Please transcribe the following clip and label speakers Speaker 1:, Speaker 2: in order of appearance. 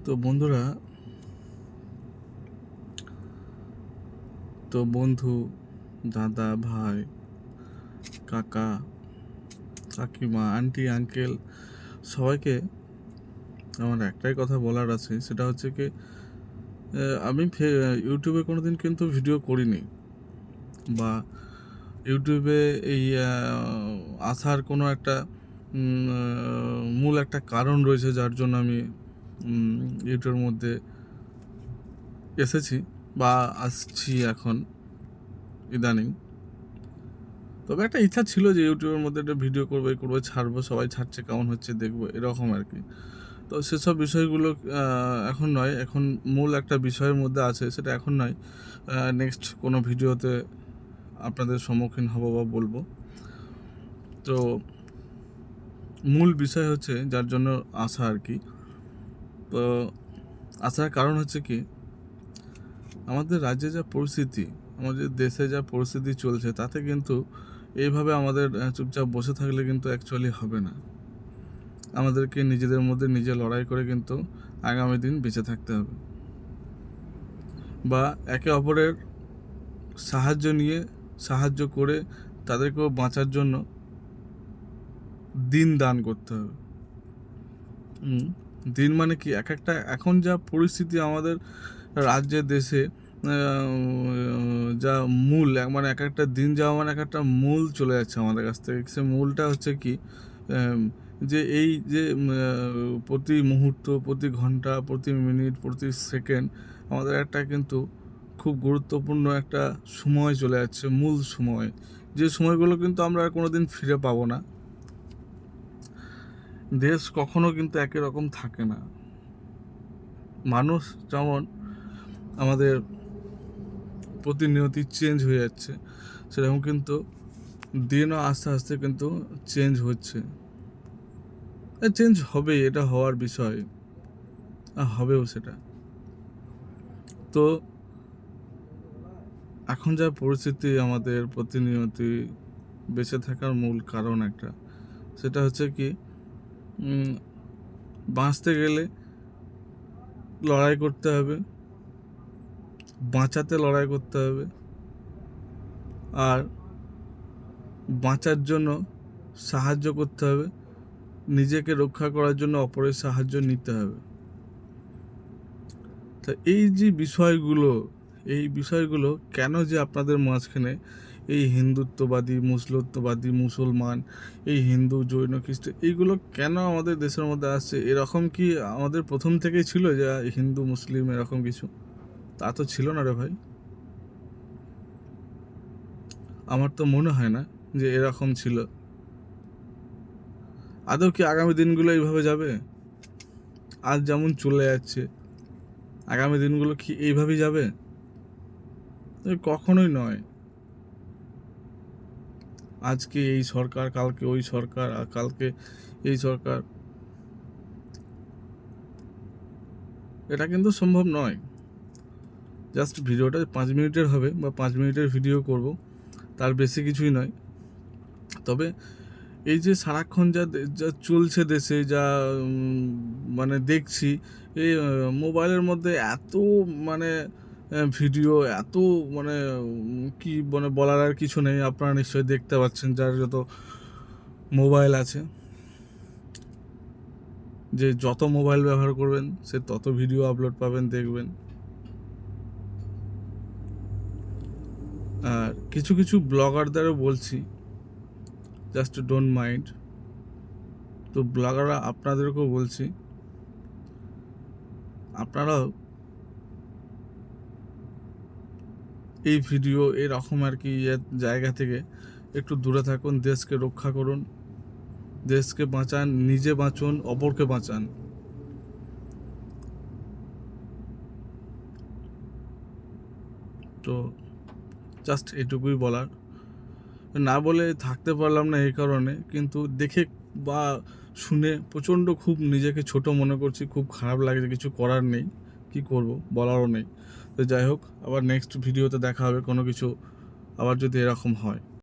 Speaker 1: তো বন্ধুরা, তো বন্ধু, দাদা, ভাই, কাকা, কাকিমা, আন্টি, আঙ্কেল, সবাইকে আমার একটাই কথা বলার আছে। সেটা হচ্ছে কি, আমি ইউটিউবে কোনোদিন কিন্তু ভিডিও করিনি, বা ইউটিউবে এই আসার কোনো একটা মূল একটা কারণ রয়েছে যার জন্য আমি ইউটিউবের মধ্যে এসেছি বা আসছি এখন ইদানিং। তবে একটা ইচ্ছা ছিল যে ইউটিউবের মধ্যে একটা ভিডিও করবো, ছাড়বো, সবাই ছাড়ছে, কেমন হচ্ছে দেখবো, এরকম আর কি। তো সেসব বিষয়গুলো এখন নয়, এখন মূল একটা বিষয়ের মধ্যে আছে, সেটা এখন নয়, নেক্সট কোনো ভিডিওতে আপনাদের সম্মুখীন হব বা বলবো। তো মূল বিষয় হচ্ছে যার জন্য আসা আর কি। তো আসার কারণ হচ্ছে কি, আমাদের রাজ্যে যা পরিস্থিতি, আমাদের দেশে যা পরিস্থিতি চলছে, তাতে কিন্তু এইভাবে আমাদের চুপচাপ বসে থাকলে কিন্তু অ্যাকচুয়ালি হবে না। আমাদেরকে নিজেদের মধ্যে নিজে লড়াই করে কিন্তু আগামী দিন বেঁচে থাকতে হবে, বা একে অপরের সাহায্য নিয়ে, সাহায্য করে তাদেরকেও বাঁচার জন্য দিন দান করতে হবে। দিন মানে কি, এক একটা এখন যা পরিস্থিতি আমাদের রাজ্যে, দেশে, যা মূল, মানে এক একটা দিন যাওয়া মানে এক একটা মূল চলে যাচ্ছে আমাদের কাছ থেকে। সে মূলটা হচ্ছে কি, যে এই যে প্রতি মুহূর্ত, প্রতি ঘন্টা, প্রতি মিনিট, প্রতি সেকেন্ড আমাদের একটা কিন্তু খুব গুরুত্বপূর্ণ একটা সময় চলে যাচ্ছে, মূল সময়, যে সময়গুলো কিন্তু আমরা আর কোনো দিন ফিরে পাবো না। দেশ কখনো কিন্তু একই রকম থাকে না। মানুষ যেমন আমাদের প্রতিনিয়তই চেঞ্জ হয়ে যাচ্ছে, সেরকম কিন্তু দিনও আস্তে আস্তে কিন্তু চেঞ্জ হচ্ছে। চেঞ্জ হবেই, এটা হওয়ার বিষয়, হবেও সেটা। তো এখন যা পরিস্থিতি আমাদের প্রতিনিয়তই বেঁচে থাকার মূল কারণ একটা, সেটা হচ্ছে কি, বাঁচতে গেলে লড়াই করতে হবে, বাঁচাতে লড়াই করতে হবে, আর বাঁচার জন্য সাহায্য করতে হবে, নিজেকে রক্ষা করার জন্য অপরের সাহায্য নিতে হবে। তা এই যে বিষয়গুলো, এই বিষয়গুলো কেন যে আপনাদের মাঝখানে এই হিন্দুত্ববাদী, মুসলত্ববাদী, মুসলমান, এই হিন্দু, জৈন, খ্রিস্ট, এইগুলো কেন আমাদের দেশের মধ্যে আসছে? এরকম কি আমাদের প্রথম থেকেই ছিল যে হিন্দু মুসলিম এরকম কিছু? তা তো ছিল না রে ভাই। আমার তো মনে হয় না যে এরকম ছিল। আদৌ কি আগামী দিনগুলো এইভাবে যাবে? আজ যেমন চলে যাচ্ছে, আগামী দিনগুলো কি এইভাবেই যাবে? কখনোই নয়। আজকে এই সরকার, কালকে ওই সরকার, আর কালকে এই সরকার, এটা কিন্তু সম্ভব নয়। জাস্ট ভিডিওটা 5 মিনিটের হবে, বা 5 মিনিটের ভিডিও করব, তার বেশি কিছুই নয়। তবে এই যে সারাক্ষণ যা চলছে দেশে, যা মানে দেখছি, এই মোবাইলের মধ্যে এত মানে ভিডিও, এত মানে কি মানে বলার আর কিছু নেই। আপনারা নিশ্চয়ই দেখতে পাচ্ছেন, যার যত মোবাইল আছে, যে যত মোবাইল ব্যবহার করবেন সে তত ভিডিও আপলোড পাবেন, দেখবেন। আর কিছু কিছু ব্লগারদেরও বলছি, জাস্ট ডোন্ট মাইন্ড। তো ব্লগাররা, আপনাদেরকেও বলছি, আপনারাও এই ভিডিও এরকম আর কি জায়গা থেকে একটু দূরে থাকুন, দেশকে রক্ষা করুন, দেশকে বাঁচান, নিজে বাঁচুন, অপরকে বাঁচান। তো জাস্ট এটুকুই বলার। না বলে থাকতে পারলাম না এই কারণে, কিন্তু দেখে বা শুনে প্রচণ্ড খুব নিজেকে ছোট মনে করছি, খুব খারাপ লাগছে, কিছু করার নেই, কি করব, বলারও নেই। তো যাই হোক, আবার নেক্সট ভিডিওতে দেখা হবে কোনো কিছু, আবার যদি এরকম হয়।